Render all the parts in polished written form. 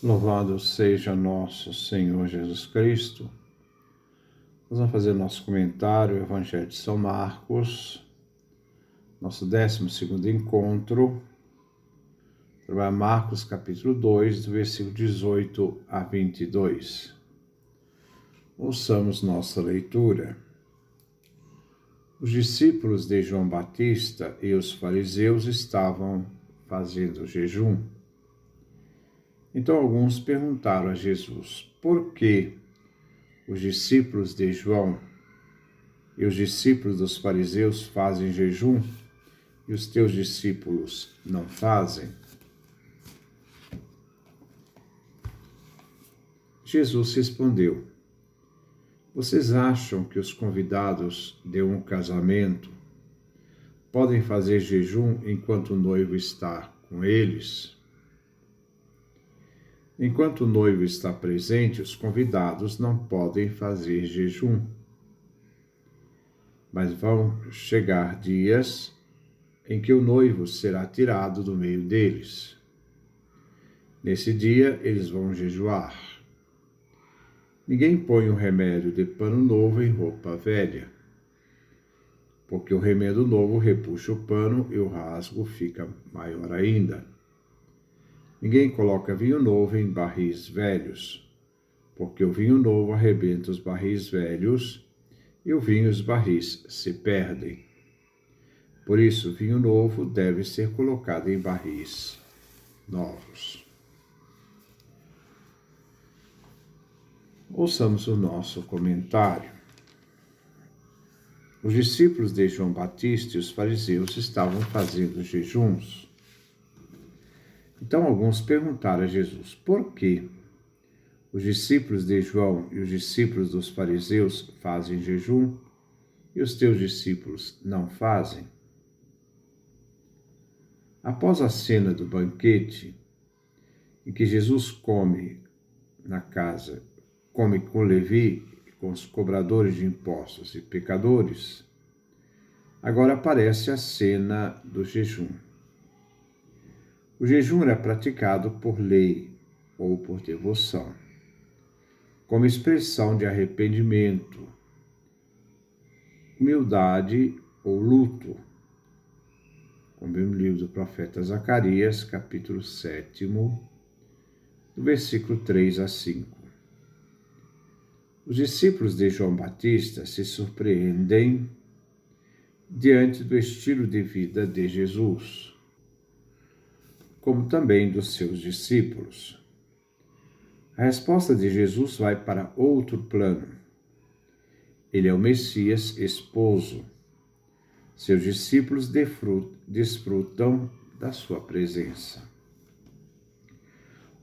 Louvado seja nosso Senhor Jesus Cristo. Nós vamos fazer nosso comentário, o Evangelho de São Marcos, nosso 12º encontro, para Marcos capítulo 2, do versículo 18 a 22. Ouçamos nossa leitura. Os discípulos de João Batista e os fariseus estavam fazendo jejum. Então alguns perguntaram a Jesus: por que os discípulos de João e os discípulos dos fariseus fazem jejum e os teus discípulos não fazem? Jesus respondeu: vocês acham que os convidados de um casamento podem fazer jejum enquanto o noivo está com eles? Enquanto o noivo está presente, os convidados não podem fazer jejum. Mas vão chegar dias em que o noivo será tirado do meio deles. Nesse dia, eles vão jejuar. Ninguém põe um remédio de pano novo em roupa velha, porque o remendo novo repuxa o pano e o rasgo fica maior ainda. Ninguém coloca vinho novo em barris velhos, porque o vinho novo arrebenta os barris velhos e o vinho e os barris se perdem. Por isso, o vinho novo deve ser colocado em barris novos. Ouçamos o nosso comentário. Os discípulos de João Batista e os fariseus estavam fazendo jejuns. Então alguns perguntaram a Jesus: por que os discípulos de João e os discípulos dos fariseus fazem jejum e os teus discípulos não fazem? Após a cena do banquete, em que Jesus come com Levi, com os cobradores de impostos e pecadores, agora aparece a cena do jejum. O jejum era praticado por lei ou por devoção, como expressão de arrependimento, humildade ou luto, como no livro do profeta Zacarias, capítulo 7, do versículo 3 a 5. Os discípulos de João Batista se surpreendem diante do estilo de vida de Jesus, como também dos seus discípulos. A resposta de Jesus vai para outro plano. Ele é o Messias esposo. Seus discípulos desfrutam da sua presença.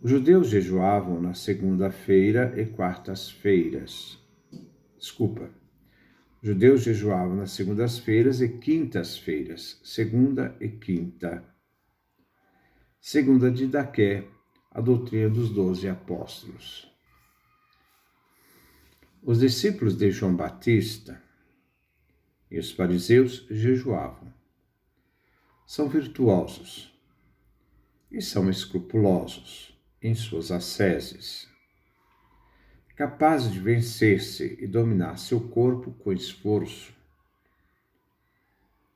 Os judeus jejuavam na segunda-feira e quartas-feiras. Os judeus jejuavam nas segundas-feiras e quintas-feiras, segunda e quinta. Segundo a Didaqué, a doutrina dos 12 apóstolos. Os discípulos de João Batista e os fariseus jejuavam. São virtuosos e são escrupulosos em suas asceses, capazes de vencer-se e dominar seu corpo com esforço.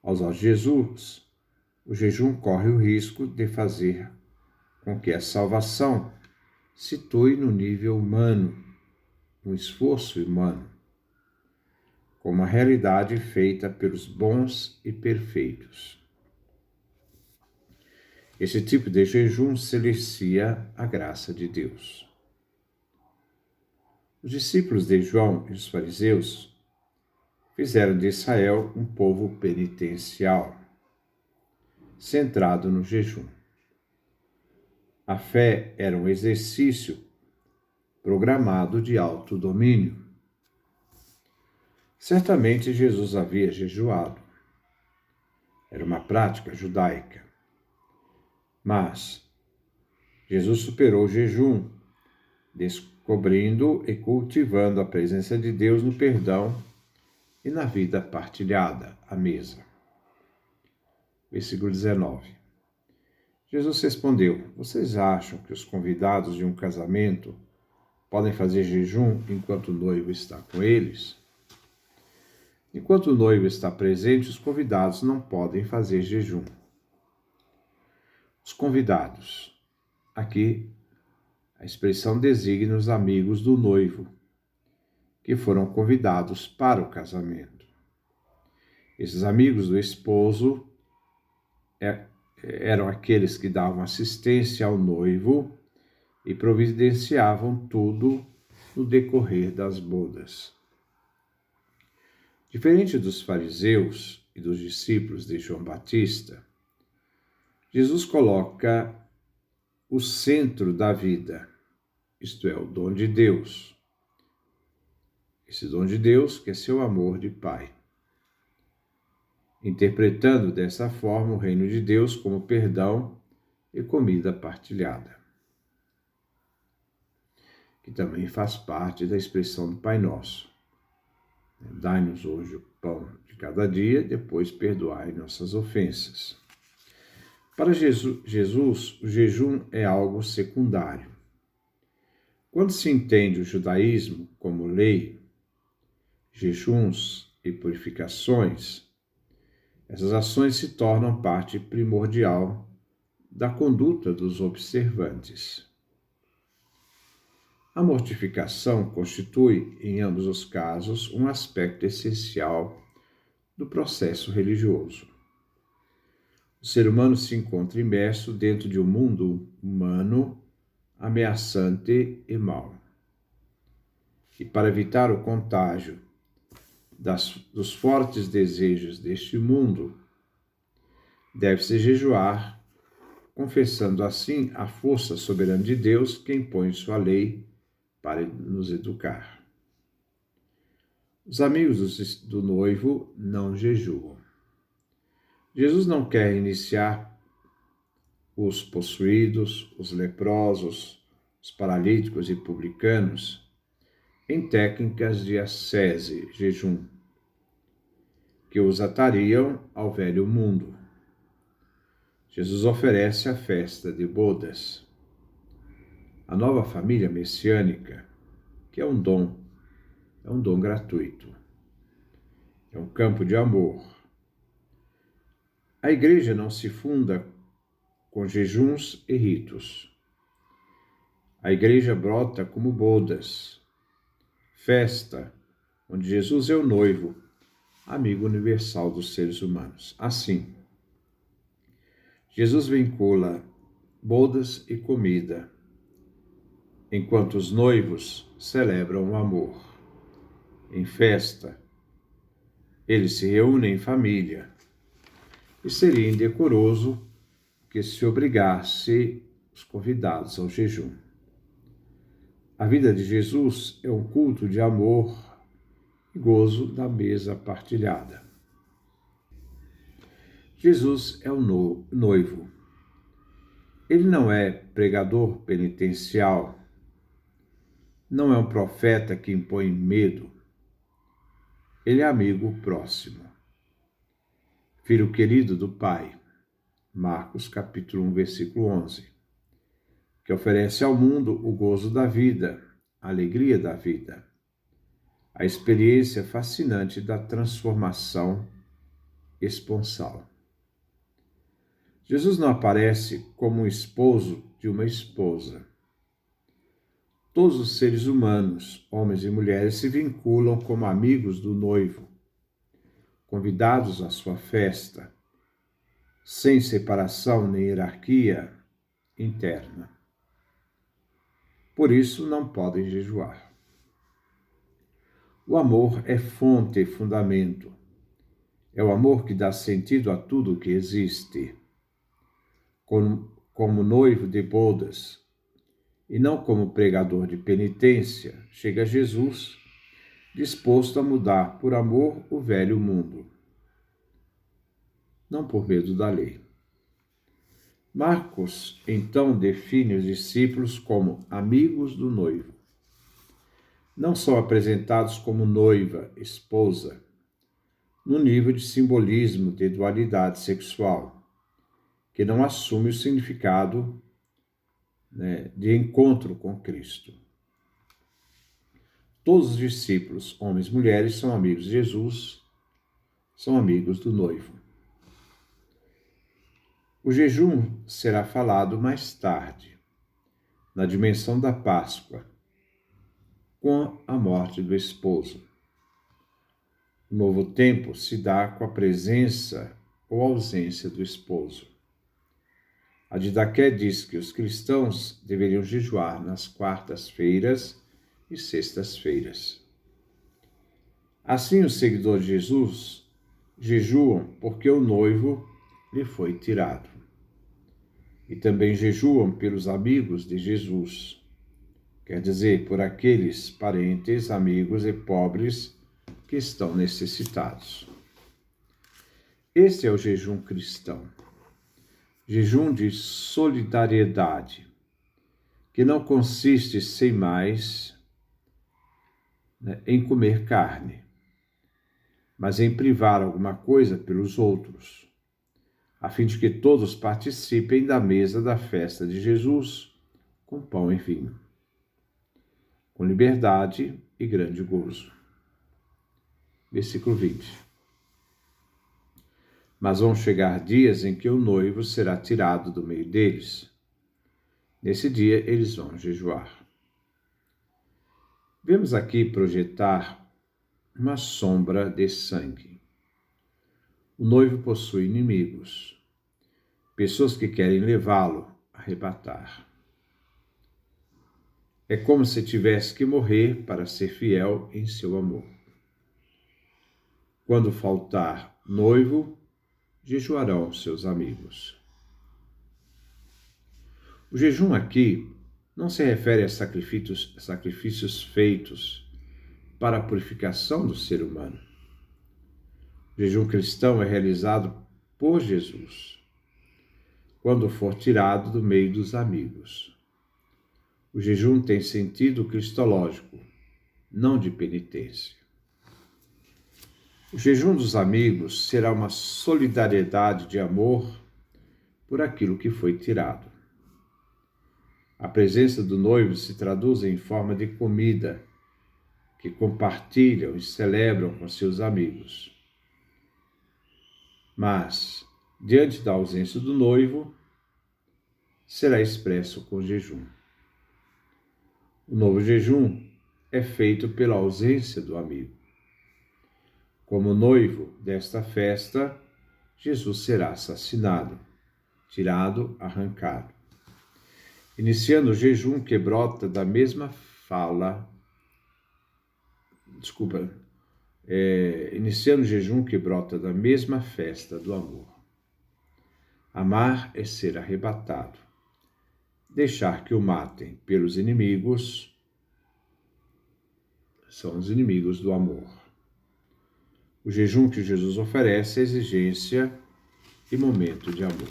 Aos olhos de Jesus, o jejum corre o risco de fazer com que a salvação se situe no nível humano, no esforço humano, como uma realidade feita pelos bons e perfeitos. Esse tipo de jejum silencia a graça de Deus. Os discípulos de João e os fariseus fizeram de Israel um povo penitencial, centrado no jejum. A fé era um exercício programado de autodomínio. Certamente Jesus havia jejuado. Era uma prática judaica. Mas Jesus superou o jejum, descobrindo e cultivando a presença de Deus no perdão e na vida partilhada, à mesa. Versículo 19. Jesus respondeu: Vocês acham que os convidados de um casamento podem fazer jejum enquanto o noivo está com eles? Enquanto o noivo está presente, os convidados não podem fazer jejum. Os convidados. Aqui, a expressão designa os amigos do noivo, que foram convidados para o casamento. Esses amigos do esposo eram aqueles que davam assistência ao noivo e providenciavam tudo no decorrer das bodas. Diferente dos fariseus e dos discípulos de João Batista, Jesus coloca o centro da vida, isto é, o dom de Deus. Esse dom de Deus que é seu amor de Pai. Interpretando dessa forma o reino de Deus como perdão e comida partilhada, que também faz parte da expressão do Pai Nosso. Dai-nos hoje o pão de cada dia, depois perdoai nossas ofensas. Para Jesus, o jejum é algo secundário. Quando se entende o judaísmo como lei, jejuns e purificações, essas ações se tornam parte primordial da conduta dos observantes. A mortificação constitui, em ambos os casos, um aspecto essencial do processo religioso. O ser humano se encontra imerso dentro de um mundo humano ameaçante e mau. E para evitar o contágio dos fortes desejos deste mundo, deve-se jejuar, confessando assim a força soberana de Deus que impõe sua lei para nos educar. Os amigos do noivo não jejuam. Jesus não quer iniciar os possuídos, os leprosos, os paralíticos e publicanos em técnicas de ascese, jejum, que os atariam ao velho mundo. Jesus oferece a festa de bodas, a nova família messiânica, que é um dom gratuito, é um campo de amor. A igreja não se funda com jejuns e ritos. A igreja brota como bodas, festa, onde Jesus é o noivo, amigo universal dos seres humanos. Assim, Jesus vincula bodas e comida, enquanto os noivos celebram o amor. Em festa, eles se reúnem em família, e seria indecoroso que se obrigasse os convidados ao jejum. A vida de Jesus é um culto de amor e gozo da mesa partilhada. Jesus é o noivo. Ele não é pregador penitencial, não é um profeta que impõe medo. Ele é amigo próximo, filho querido do Pai, Marcos capítulo 1, versículo 11, que oferece ao mundo o gozo da vida, a alegria da vida, a experiência fascinante da transformação esponsal. Jesus não aparece como um esposo de uma esposa. Todos os seres humanos, homens e mulheres, se vinculam como amigos do noivo, convidados à sua festa, sem separação nem hierarquia interna. Por isso, não podem jejuar. O amor é fonte e fundamento. É o amor que dá sentido a tudo o que existe. Como noivo de bodas, e não como pregador de penitência, chega Jesus, disposto a mudar por amor o velho mundo, não por medo da lei. Marcos, então, define os discípulos como amigos do noivo. Não são apresentados como noiva, esposa, no nível de simbolismo de dualidade sexual, que não assume o significado, de encontro com Cristo. Todos os discípulos, homens e mulheres, são amigos de Jesus, são amigos do noivo. O jejum será falado mais tarde, na dimensão da Páscoa, com a morte do esposo. O novo tempo se dá com a presença ou ausência do esposo. A Didaqué diz que os cristãos deveriam jejuar nas quartas-feiras e sextas-feiras. Assim, os seguidores de Jesus jejuam porque o noivo lhe foi tirado. E também jejuam pelos amigos de Jesus, quer dizer, por aqueles parentes, amigos e pobres que estão necessitados. Este é o jejum cristão. Jejum de solidariedade, que não consiste sem mais em comer carne, mas em privar alguma coisa pelos outros, a fim de que todos participem da mesa da festa de Jesus com pão e vinho, com liberdade e grande gozo. Versículo 20. Mas vão chegar dias em que o noivo será tirado do meio deles. Nesse dia, eles vão jejuar. Vemos aqui projetar uma sombra de sangue. O noivo possui inimigos, pessoas que querem levá-lo, arrebatar. É como se tivesse que morrer para ser fiel em seu amor. Quando faltar noivo, jejuarão seus amigos. O jejum aqui não se refere a sacrifícios feitos para a purificação do ser humano. O jejum cristão é realizado por Jesus, quando for tirado do meio dos amigos. O jejum tem sentido cristológico, não de penitência. O jejum dos amigos será uma solidariedade de amor por aquilo que foi tirado. A presença do noivo se traduz em forma de comida que compartilham e celebram com seus amigos. Mas, diante da ausência do noivo, será expresso com jejum. O novo jejum é feito pela ausência do amigo. Como noivo desta festa, Jesus será assassinado, tirado, arrancado. Iniciando o jejum que brota da mesma iniciando o jejum que brota da mesma festa do amor. Amar é ser arrebatado. Deixar que o matem pelos inimigos são os inimigos do amor. O jejum que Jesus oferece é exigência e momento de amor.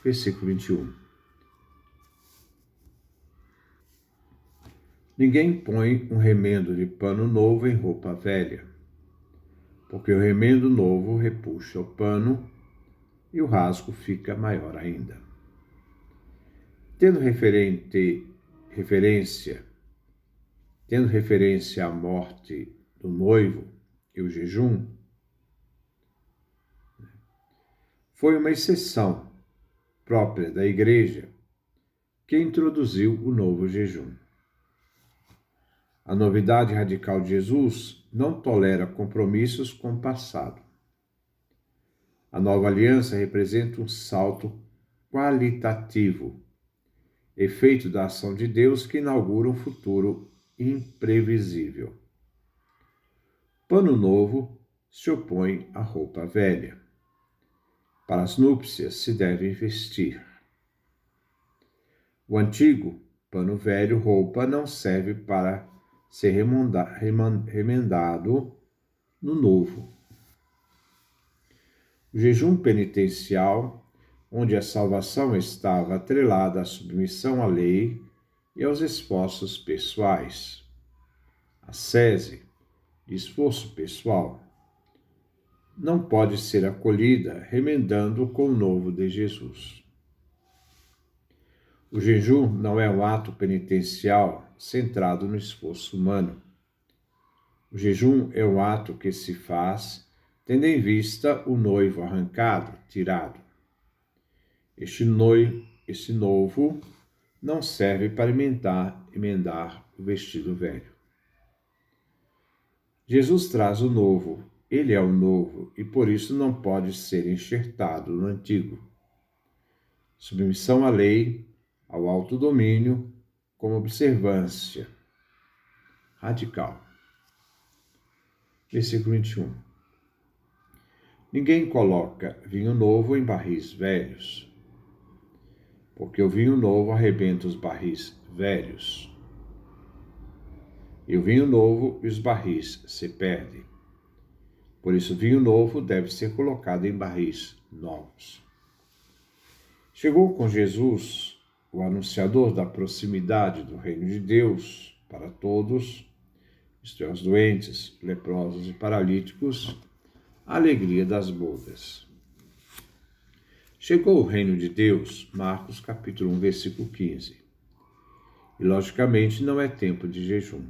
Versículo 21. Ninguém põe um remendo de pano novo em roupa velha, porque o remendo novo repuxa o pano e o rasgo fica maior ainda. Tendo referência à morte do noivo e o jejum, foi uma exceção própria da Igreja que introduziu o novo jejum. A novidade radical de Jesus não tolera compromissos com o passado. A nova aliança representa um salto qualitativo, efeito da ação de Deus que inaugura um futuro imprevisível. Pano novo se opõe à roupa velha. Para as núpcias se deve vestir. O antigo, pano velho, roupa, não serve para ser remendado no novo. O jejum penitencial, onde a salvação estava atrelada à submissão à lei e aos esforços pessoais. Ascese, de esforço pessoal. não pode ser acolhida remendando com o novo de Jesus. O jejum não é um ato penitencial centrado no esforço humano. O jejum é um ato que se faz tendo em vista o noivo arrancado, tirado. Este novo não serve para emendar o vestido velho. Jesus traz o novo, ele é o novo e por isso não pode ser enxertado no antigo. Submissão à lei, ao autodomínio, como observância radical. Versículo 21. Ninguém coloca vinho novo em barris velhos, porque o vinho novo arrebenta os barris velhos. E o vinho novo e os barris se perdem. Por isso, o vinho novo deve ser colocado em barris novos. Chegou com Jesus, o anunciador da proximidade do reino de Deus para todos, isto é, os doentes, leprosos e paralíticos, a alegria das bodas. Chegou o reino de Deus, Marcos capítulo 1, versículo 15. E, logicamente, não é tempo de jejum.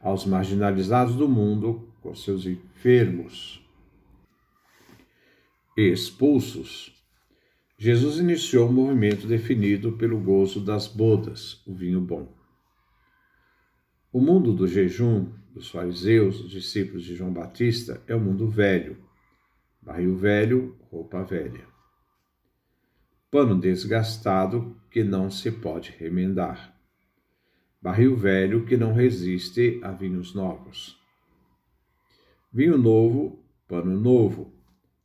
Aos marginalizados do mundo, com seus enfermos e expulsos, Jesus iniciou um movimento definido pelo gozo das bodas, o vinho bom. O mundo do jejum, dos fariseus, os discípulos de João Batista, é o mundo velho. Barril velho, roupa velha. Pano desgastado que não se pode remendar. Barril velho que não resiste a vinhos novos. Vinho novo, pano novo,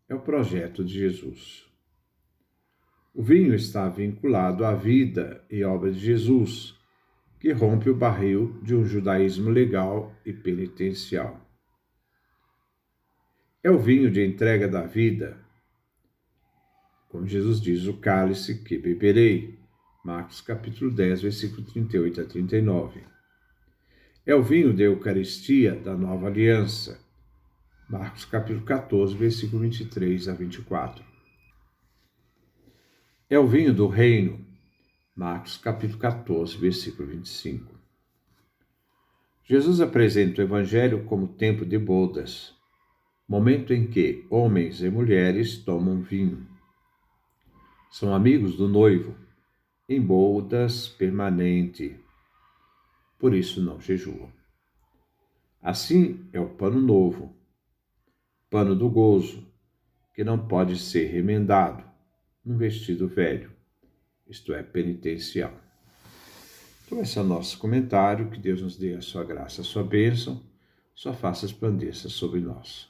é o projeto de Jesus. O vinho está vinculado à vida e obra de Jesus, que rompe o barril de um judaísmo legal e penitencial. É o vinho de entrega da vida. Como Jesus diz, o cálice que beberei. Marcos capítulo 10, versículo 38 a 39. É o vinho da Eucaristia da nova aliança. Marcos capítulo 14, versículo 23 a 24. É o vinho do reino. Marcos capítulo 14, versículo 25. Jesus apresenta o Evangelho como tempo de bodas, momento em que homens e mulheres tomam vinho. São amigos do noivo, em bodas permanente. Por isso não jejuam. Assim é o pano novo, pano do gozo, que não pode ser remendado num vestido velho, isto é, penitencial. Então esse é o nosso comentário, que Deus nos dê a sua graça, a sua bênção, sua face resplandeça sobre nós.